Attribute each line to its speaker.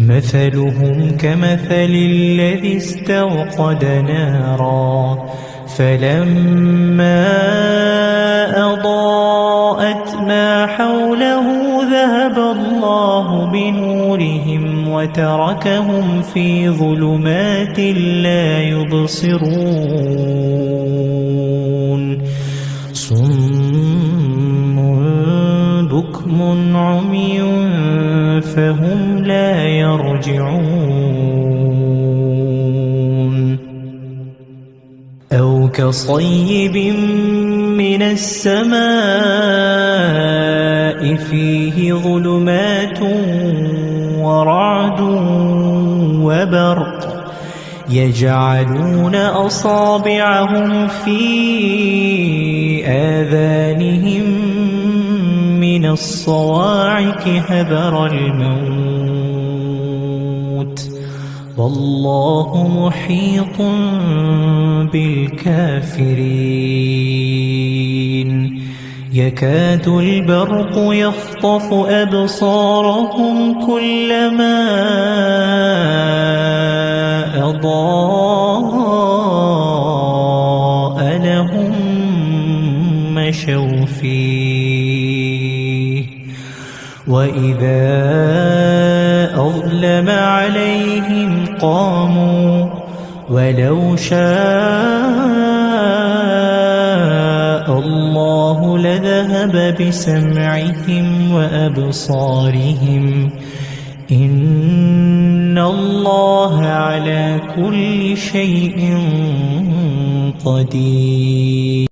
Speaker 1: مثلهم كمثل الذي استوقد نارا فلما أضاءت ما حوله ذهب الله بنورهم وتركهم في ظلمات لا يبصرون صم بكم عمي فهم لا يرجعون أو كصيب من السماء فيه ظلمات ورعد وبرق يجعلون أصابعهم في آذانهم من الصواعق حذر الموت والله محيط بالكافرين يكاد البرق يخطف أبصارهم كلما أضاء لهم مشوا فيه وإذا أظلم عليهم قاموا ولو شاء الله لذهب بسمعهم وأبصارهم إن الله على كل شيء قدير